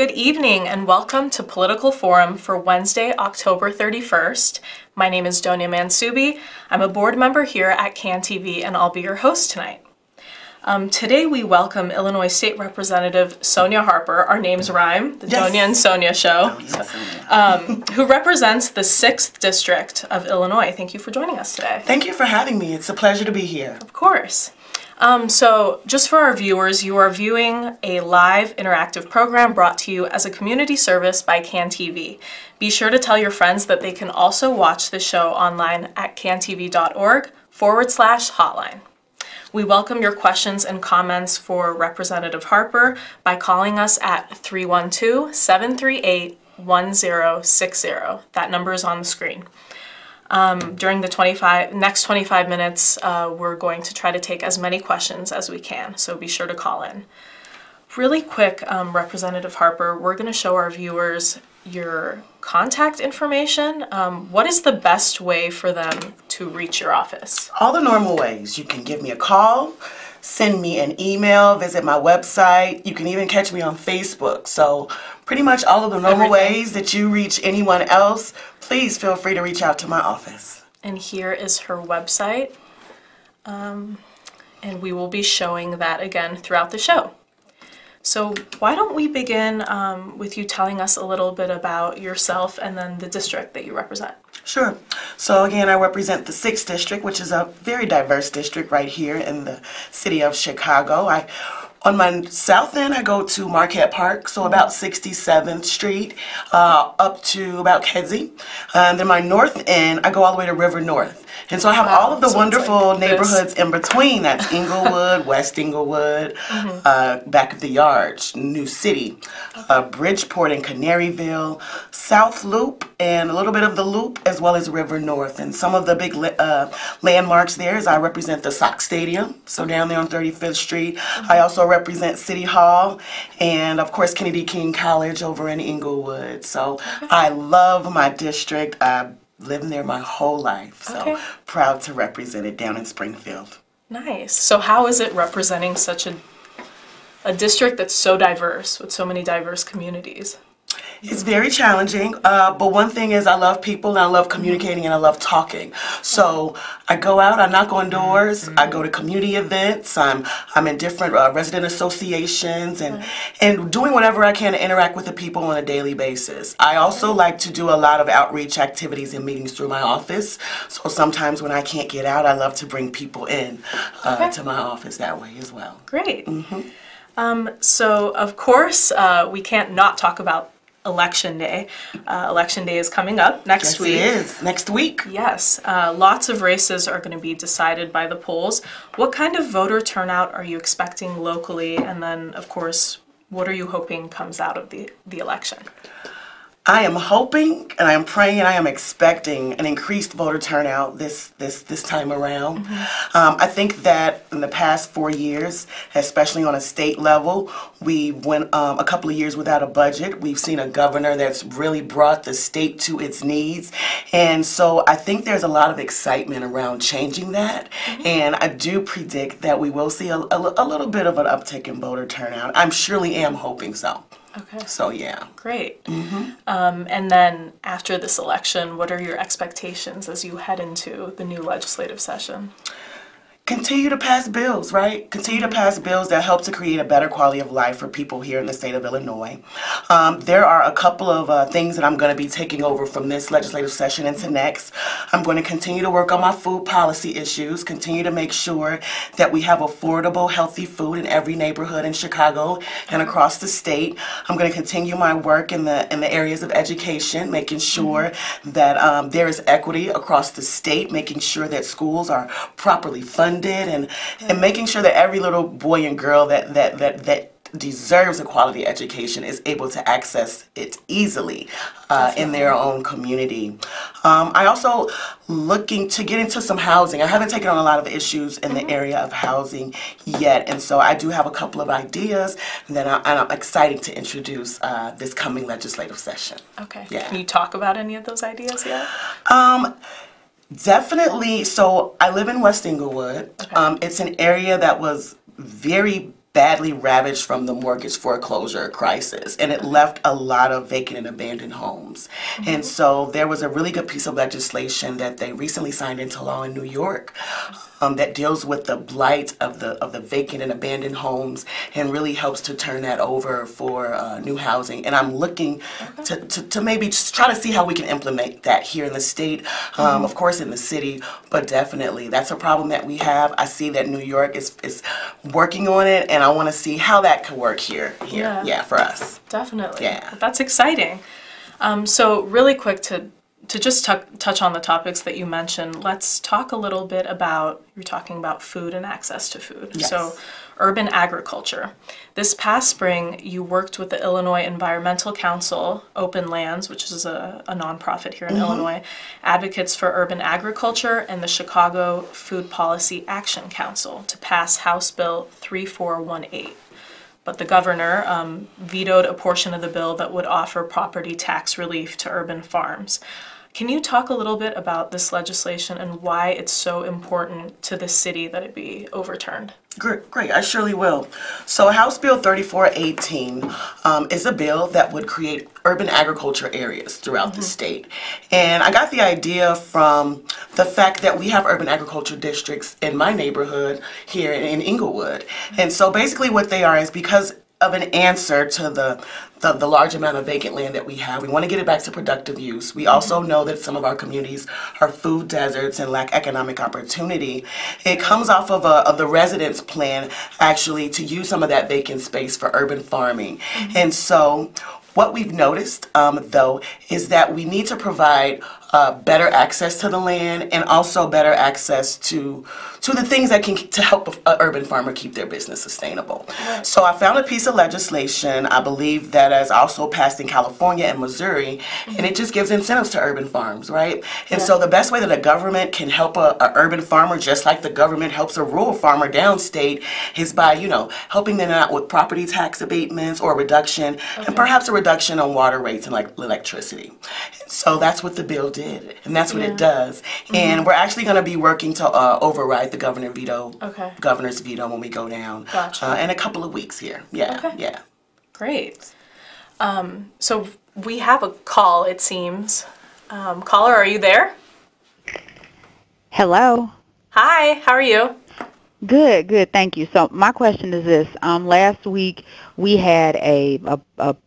Good evening and welcome to Political Forum for Wednesday, October 31st. My name is Donya Mansubi. I'm a board member here at CAN TV and I'll be your host tonight. Today we welcome Illinois State Representative Sonya Harper, our names rhyme, the Donya and Sonya show, who represents the 6th District of Illinois. Thank you for joining us today. Thank you for having me. It's a pleasure to be here. Of course. So just for our viewers, you are viewing a live interactive program brought to you as a community service by CAN TV. Be sure to tell your friends that they can also watch the show online at cantv.org/hotline. We welcome your questions and comments for Representative Harper by calling us at 312-738-1060. That number is on the screen. During the next 25 minutes, we're going to try to take as many questions as we can, so be sure to call in. Really quick, Representative Harper, we're going to show our viewers your contact information. What is the best way for them to reach your office? All the normal ways. You can give me a call, send me an email, visit my website. You can even catch me on Facebook. So pretty much all of the normal ways that you reach anyone else, please feel free to reach out to my office. And here is her website. And we will be showing that again throughout the show. So why don't we begin with you telling us a little bit about yourself and then the district that you represent? Sure. So again, I represent the 6th District, which is a very diverse district right here in the city of Chicago. On my south end, I go to Marquette Park, so about 67th Street, up to about Kedzie. And then my north end, I go all the way to River North. And so I have all of the wonderful neighborhoods in between. That's Inglewood, West Inglewood, back of the Yard, New City, Bridgeport and Canaryville, South Loop, and a little bit of the Loop, as well as River North. And some of the big landmarks there is I represent the Sox Stadium, so down there on 35th Street. I also represent City Hall, and of course Kennedy King College over in Inglewood. So I love my district. Lived there my whole life, so proud to represent it down in Springfield. Nice. So how is it representing such a district that's so diverse, with so many diverse communities? It's very challenging, but one thing is I love people and I love communicating and I love talking. So I go out, I knock on doors, I go to community events, I'm in different resident associations and doing whatever I can to interact with the people on a daily basis. I also like to do a lot of outreach activities and meetings through my office. So sometimes when I can't get out, I love to bring people in to my office that way as well. Great. So of course, we can't not talk about Election Day. Election Day is coming up next week. Yes, it is. Next week. Yes. Lots of races are going to be decided by the polls. What kind of voter turnout are you expecting locally? And then, of course, what are you hoping comes out of the election? I am hoping and I am praying and I am expecting an increased voter turnout this time around. I think that in the past 4 years, especially on a state level, we went a couple of years without a budget. We've seen a governor that's really brought the state to its knees. And so I think there's a lot of excitement around changing that. And I do predict that we will see a little bit of an uptick in voter turnout. I surely am hoping so. Okay. So yeah. Great. And then after this election, what are your expectations as you head into the new legislative session? Continue to pass bills, right? Continue to pass bills that help to create a better quality of life for people here in the state of Illinois. There are a couple of things that I'm going to be taking over from this legislative session into next. I'm going to continue to work on my food policy issues, continue to make sure that we have affordable, healthy food in every neighborhood in Chicago and across the state. I'm going to continue my work in the areas of education, making sure that there is equity across the state, making sure that schools are properly funded, and making sure that every little boy and girl that deserves a quality education is able to access it easily in their own community. I also looking to get into some housing. I haven't taken on a lot of issues in the area of housing yet, and so I do have a couple of ideas that I'm excited to introduce this coming legislative session. Okay. Yeah. Can you talk about any of those ideas yet? Definitely. So I live in West Inglewood. Okay. It's an area that was very badly ravaged from the mortgage foreclosure crisis, and it left a lot of vacant and abandoned homes. And so there was a really good piece of legislation that they recently signed into law in New York that deals with the blight of the vacant and abandoned homes and really helps to turn that over for new housing. And I'm looking to maybe just try to see how we can implement that here in the state, of course in the city, but definitely that's a problem that we have. I see that New York is working on it, and I want to see how that could work here, yeah, for us. Definitely. Yeah. That's exciting. So really quick to just touch on the topics that you mentioned, let's talk a little bit about, you're talking about food and access to food. Yes. So urban agriculture. This past spring, you worked with the Illinois Environmental Council, Open Lands, which is a nonprofit here in Illinois, Advocates for Urban Agriculture, and the Chicago Food Policy Action Council to pass House Bill 3418. But the governor vetoed a portion of the bill that would offer property tax relief to urban farms. Can you talk a little bit about this legislation and why it's so important to the city that it be overturned? Great, I surely will. So House Bill 3418 is a bill that would create urban agriculture areas throughout the state. And I got the idea from the fact that we have urban agriculture districts in my neighborhood here in Inglewood. And so basically what they are is because of an answer to the large amount of vacant land that we have. We want to get it back to productive use. We also know that some of our communities are food deserts and lack economic opportunity. It comes off of the residence plan, actually, to use some of that vacant space for urban farming. And so what we've noticed, though, is that we need to provide better access to the land and also better access to the things that can to help an urban farmer keep their business sustainable. Right. So I found a piece of legislation, I believe, that is also passed in California and Missouri, and it just gives incentives to urban farms, right? And so the best way that a government can help a urban farmer, just like the government helps a rural farmer downstate, is by, helping them out with property tax abatements or reduction, and perhaps a reduction on water rates and like electricity. So that's what the bill did, and that's what it does. And we're actually going to be working to override the governor's veto when we go down in a couple of weeks here. Yeah. Great. So we have a call, it seems. Caller, are you there? Hello. Hi, how are you? Good, thank you. So my question is this. Last week we had a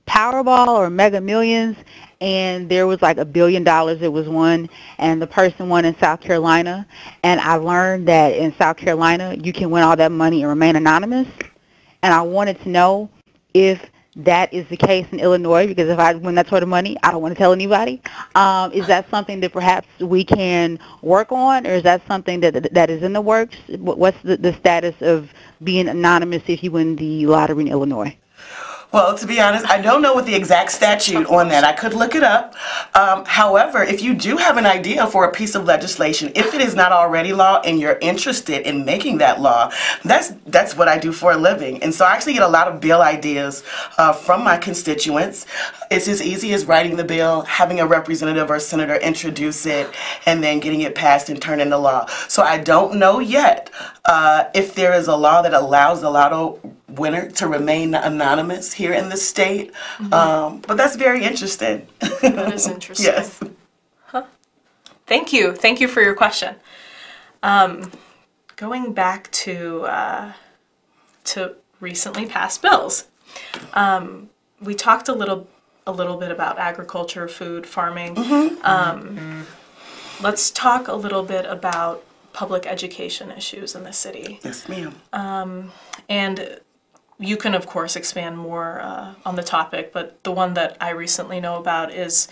Powerball or Mega Millions, and there was like $1 billion it was won, and the person won in South Carolina. And I learned that in South Carolina you can win all that money and remain anonymous. And I wanted to know if that is the case in Illinois, because if I win that sort of money, I don't want to tell anybody. Is that something that perhaps we can work on, or is that something that is in the works? What's the status of being anonymous if you win the lottery in Illinois? Well, to be honest, I don't know what the exact statute on that. I could look it up. However, if you do have an idea for a piece of legislation, if it is not already law and you're interested in making that law, that's what I do for a living. And so I actually get a lot of bill ideas from my constituents. It's as easy as writing the bill, having a representative or senator introduce it, and then getting it passed and turned into law. So I don't know yet if there is a law that allows the lotto winner to remain anonymous here in the state, but that's very interesting. That is interesting. Yes. Huh. Thank you for your question. Going back to recently passed bills, we talked a little bit about agriculture, food, farming. Let's talk a little bit about public education issues in the city. Yes, ma'am. And you can, of course, expand more on the topic, but the one that I recently know about is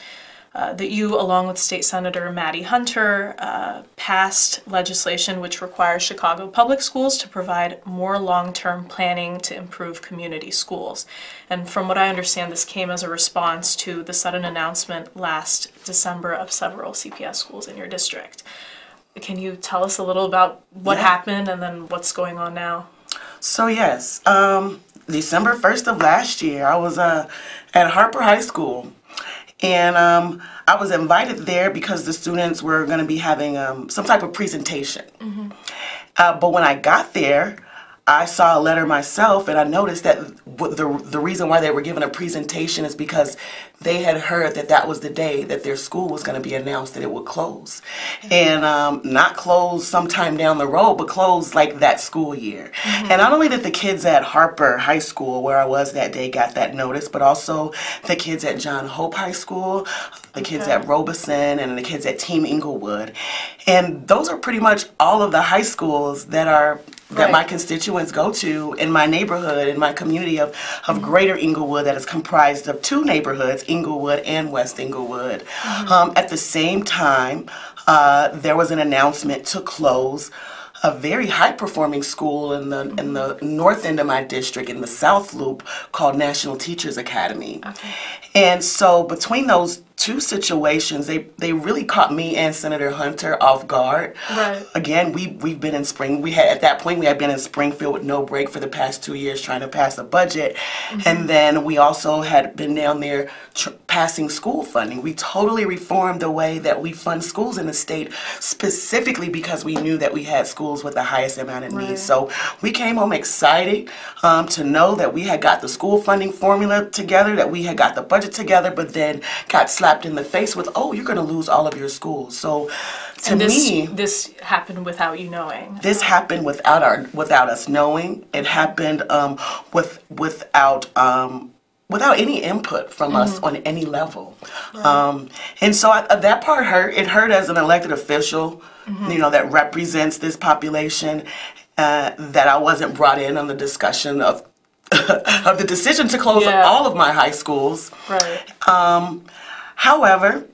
that you, along with State Senator Maddie Hunter, passed legislation which requires Chicago public schools to provide more long-term planning to improve community schools. And from what I understand, this came as a response to the sudden announcement last December of several CPS schools in your district. Can you tell us a little about what happened and then what's going on now? So yes, December 1st of last year, I was at Harper High School, and I was invited there because the students were going to be having some type of presentation. But when I got there, I saw a letter myself, and I noticed that the reason why they were given a presentation is because they had heard that that was the day that their school was going to be announced that it would close. And not close sometime down the road, but close like that school year. And not only did the kids at Harper High School, where I was that day, got that notice, but also the kids at John Hope High School, the kids at Robeson, and the kids at Team Inglewood. And those are pretty much all of the high schools that are that my constituents go to in my neighborhood, in my community of Greater Inglewood, that is comprised of two neighborhoods, Inglewood and West Inglewood. At the same time, there was an announcement to close a very high-performing school in the north end of my district, in the South Loop, called National Teachers Academy. And so between those two situations, they really caught me and Senator Hunter off guard. Again, we've been in at that point we had been in Springfield with no break for the past 2 years trying to pass a budget, and then we also had been down there passing school funding. We totally reformed the way that we fund schools in the state, specifically because we knew that we had schools with the highest amount of needs. So we came home excited to know that we had got the school funding formula together, that we had got the budget together, but then got slapped in the face with, oh, you're going to lose all of your schools. So to me, this happened without you knowing. This happened without us knowing. It happened without any input from us on any level. And so that part hurt. It hurt as an elected official, you know, that represents this population, that I wasn't brought in on the discussion of of the decision to close all of my high schools. However,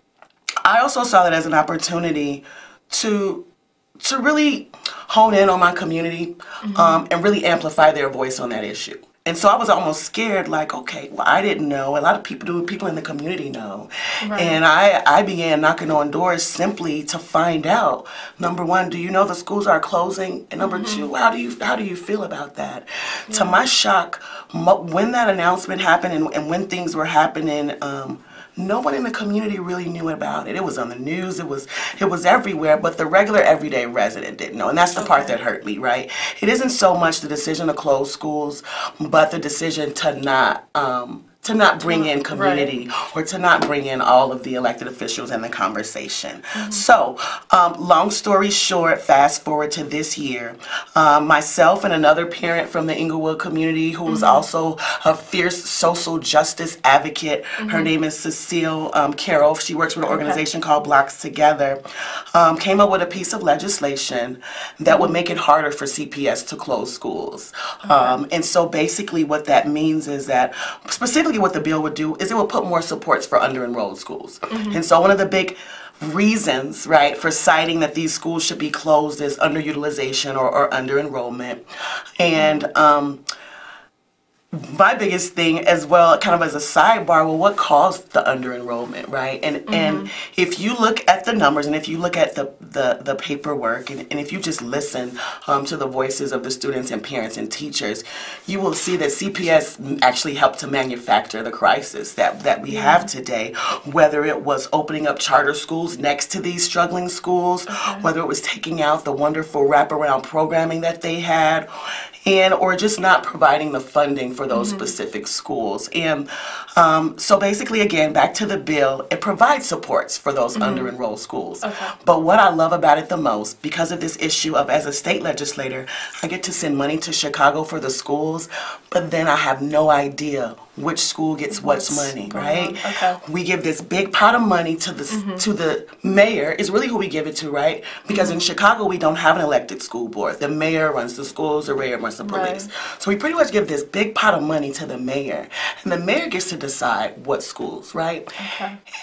I also saw that as an opportunity to really hone in on my community and really amplify their voice on that issue. And so I was almost scared, like, okay, well, I didn't know. A lot of people in the community know. And I began knocking on doors simply to find out, number one, do you know the schools are closing? And number two, how do you feel about that? To my shock, when that announcement happened and when things were happening, no one in the community really knew about it. It was on the news, it was everywhere, but the regular everyday resident didn't know. And that's the part that hurt me, right? It isn't so much the decision to close schools, but the decision to not bring in community or to not bring in all of the elected officials in the conversation. So, long story short, fast forward to this year, myself and another parent from the Inglewood community who was also a fierce social justice advocate, her name is Cecile Carroll, she works with an organization called Blocks Together, came up with a piece of legislation that would make it harder for CPS to close schools. And so basically what that means is that, specifically what the bill would do is it would put more supports for under-enrolled schools. And so one of the big reasons, right, for citing that these schools should be closed is underutilization or under-enrollment. And my biggest thing as well, kind of as a sidebar, well, what caused the under-enrollment, right? And if you look at the numbers and if you look at the paperwork and if you just listen to the voices of the students and parents and teachers, you will see that CPS actually helped to manufacture the crisis that we have today, whether it was opening up charter schools next to these struggling schools, whether it was taking out the wonderful wraparound programming that they had, or just not providing the funding for those specific schools. And so basically, again, back to the bill, it provides supports for those under-enrolled schools. But what I love about it the most, because of this issue of, as a state legislator, I get to send money to Chicago for the schools, but then I have no idea which school gets what's money, right? We give this big pot of money to the mayor, is really who we give it to, right? Because in Chicago, we don't have an elected school board. The mayor runs the schools, the mayor runs the police. So we pretty much give this big pot of money to the mayor. And the mayor gets to decide what schools, right?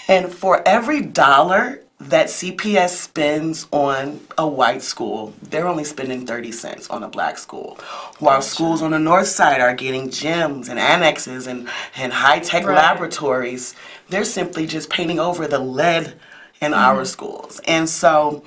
And for every dollar that CPS spends on a white school, they're only spending 30 cents on a black school. While schools on the north side are getting gyms and annexes and high-tech laboratories, they're simply just painting over the lead in our schools. And so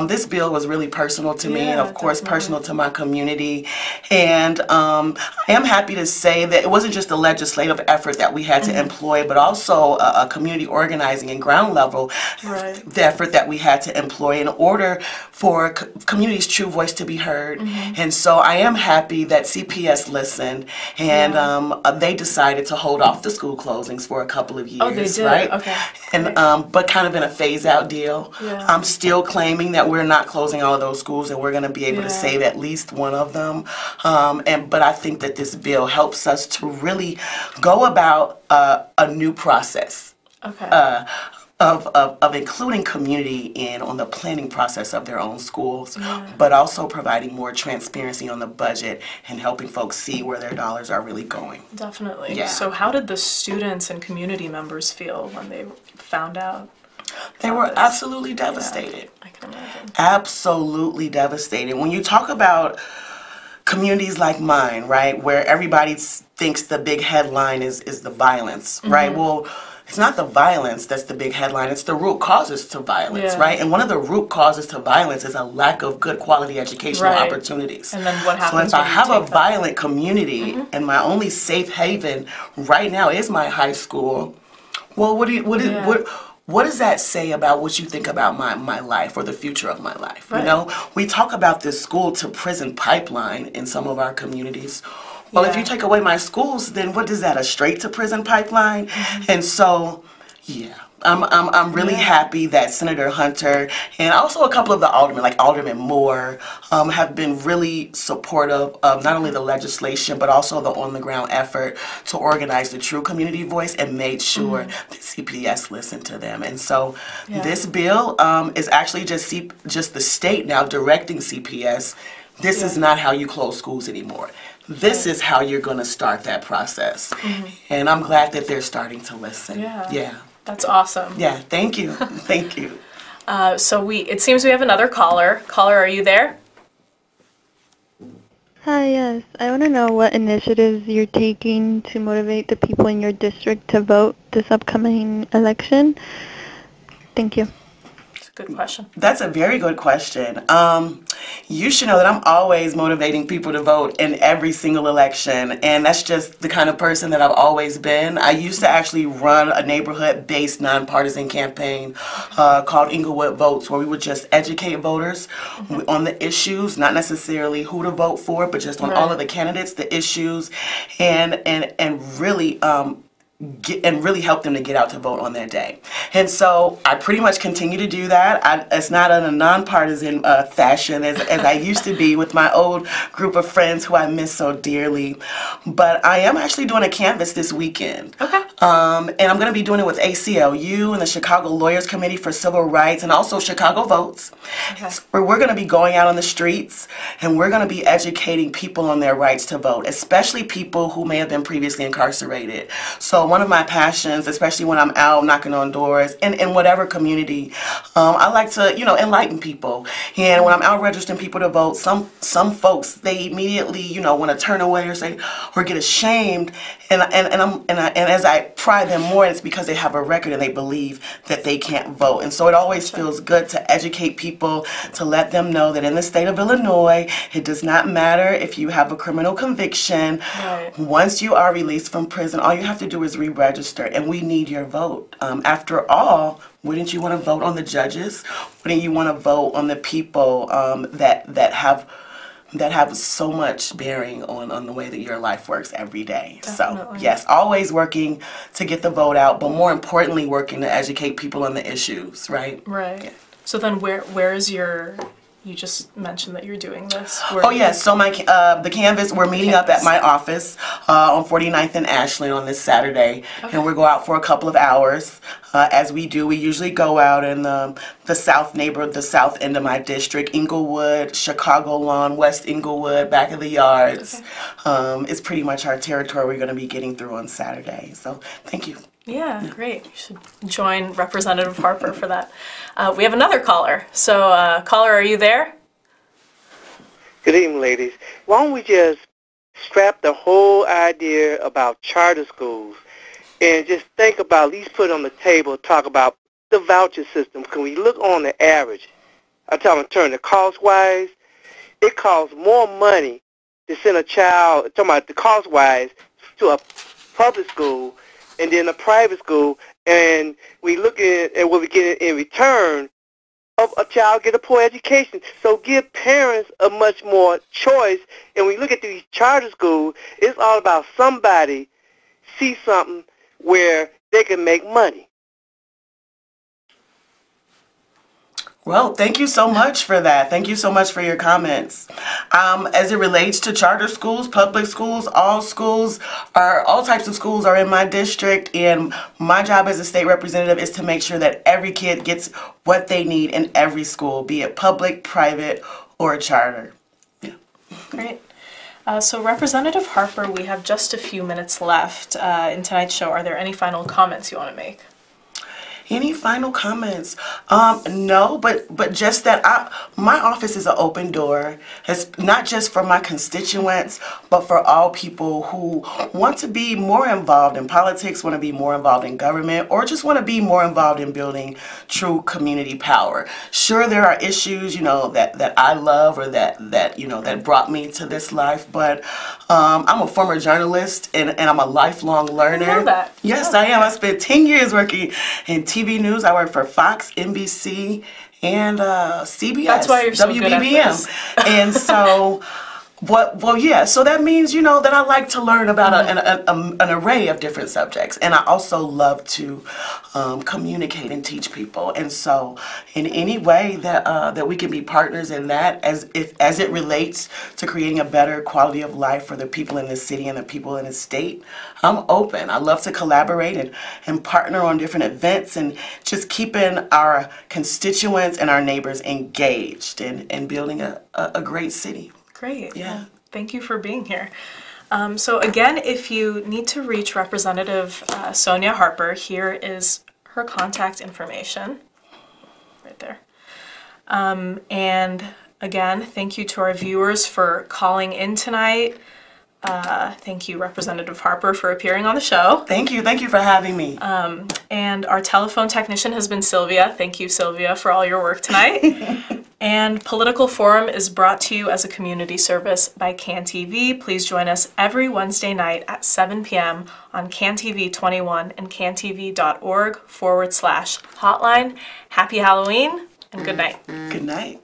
This bill was really personal to me, and of course definitely. personal to my community. And I am happy to say that it wasn't just a legislative effort that we had to employ, but also a community organizing and ground level the effort that we had to employ in order for community's true voice to be heard. And so I am happy that CPS listened, and they decided to hold off the school closings for a couple of years. Oh, they did? Right? Okay. And but kind of in a phase-out deal. Yeah. I'm still claiming that we're not closing all of those schools, and we're going to be able to save at least one of them. But I think that this bill helps us to really go about a new process. Okay. Of including community in on the planning process of their own schools, but also providing more transparency on the budget and helping folks see where their dollars are really going. Definitely. Yeah. So how did the students and community members feel when they found out? They were absolutely devastated. I can imagine. Absolutely devastated. When you talk about communities like mine, right, where everybody thinks the big headline is the violence, right? Well, it's not the violence that's the big headline, it's the root causes to violence, right? And one of the root causes to violence is a lack of good quality educational opportunities. And then what happens? So if I have a violent community and my only safe haven right now is my high school, well, what does that say about what you think about my life or the future of my life? You know, we talk about this school to prison pipeline in some of our communities. Well, if you take away my schools, then what is that, a straight to prison pipeline? And so, yeah, I'm really happy that Senator Hunter and also a couple of the aldermen, like Alderman Moore, have been really supportive of not only the legislation, but also the on-the-ground effort to organize the true community voice and made sure that CPS listened to them. And so this bill is actually just the state now directing CPS. This is not how you close schools anymore. This is how you're going to start that process. And I'm glad that they're starting to listen. Yeah. That's awesome. Yeah, thank you. Thank you. So it seems we have another caller. Caller, are you there? Hi, yes. I want to know what initiatives you're taking to motivate the people in your district to vote this upcoming election. Thank you. Good question. That's a very good question. You should know that I'm always motivating people to vote in every single election, and that's just the kind of person that I've always been. I used to actually run a neighborhood-based nonpartisan campaign called Inglewood Votes, where we would just educate voters on the issues, not necessarily who to vote for, but just on all of the candidates, the issues, and really really help them to get out to vote on their day. And so I pretty much continue to do that. It's not in a nonpartisan fashion as I used to be with my old group of friends who I miss so dearly. But I am actually doing a canvas this weekend. Okay. And I'm going to be doing it with ACLU and the Chicago Lawyers Committee for Civil Rights and also Chicago Votes. Okay. Where we're going to be going out on the streets and we're going to be educating people on their rights to vote, especially people who may have been previously incarcerated. So one of my passions, especially when I'm out knocking on doors in whatever community, I like to, enlighten people. And when I'm out registering people to vote, some folks, they immediately, want to turn away or say, or get ashamed. And as I pry them more, it's because they have a record and they believe that they can't vote. And so it always feels good to educate people, to let them know that in the state of Illinois, it does not matter if you have a criminal conviction. Right. Once you are released from prison, all you have to do is re-register, and we need your vote. After all, wouldn't you want to vote on the judges? Wouldn't you want to vote on the people that have so much bearing on the way that your life works every day? Definitely. So yes, always working to get the vote out, but more importantly, working to educate people on the issues, right? Right. Yeah. So then where is your... You just mentioned that you're doing this. Oh yes, so the canvas, we're meeting up at my office on 49th and Ashland on this Saturday, and we'll go out for a couple of hours. As we do, we usually go out in the south neighborhood, the south end of my district, Inglewood, Chicago Lawn, West Inglewood, back of the yards. It's pretty much our territory we're going to be getting through on Saturday. So thank you. Yeah, great. You should join Representative Harper for that. We have another caller. So, caller, are you there? Good evening, ladies. Why don't we just scrap the whole idea about charter schools and just think about, at least put on the table, talk about the voucher system. Can we look on the average? I'm talking turn the cost-wise. It costs more money to send a child, talking about the cost-wise, to a public school and then a private school, and we look at what we get in return of a child get a poor education. So give parents a much more choice. And when you look at these charter schools, it's all about somebody see something where they can make money. Well, thank you so much for that. Thank you so much for your comments. As it relates to charter schools, public schools, all types of schools are in my district, and my job as a state representative is to make sure that every kid gets what they need in every school, be it public, private, or charter. Yeah. Great. So Representative Harper, we have just a few minutes left in tonight's show. Are there any final comments you want to make? Any final comments? No, but just that my office is an open door. It's not just for my constituents, but for all people who want to be more involved in politics, want to be more involved in government, or just want to be more involved in building true community power. Sure, there are issues, that I love or that brought me to this life, but I'm a former journalist and I'm a lifelong learner. I know that. Yes, I am. I spent 10 years working in TV news. I worked for Fox, NBC, and CBS. That's why you're so WBBM. good at this. And so, so that means, that I like to learn about an array of different subjects. And I also love to communicate and teach people. And so in any way that we can be partners in that, as it relates to creating a better quality of life for the people in the city and the people in the state, I'm open. I love to collaborate and partner on different events and just keeping our constituents and our neighbors engaged in building a great city. Great. Yeah. Well, thank you for being here. So again, if you need to reach Representative Sonya Harper, here is her contact information right there. And again, thank you to our viewers for calling in tonight. Thank you, Representative Harper, for appearing on the show. Thank you. Thank you for having me. And our telephone technician has been Sylvia. Thank you, Sylvia, for all your work tonight. And Political Forum is brought to you as a community service by CanTV. Please join us every Wednesday night at 7 p.m. on CanTV 21 and cantv.org/hotline. Happy Halloween and good night. Good night.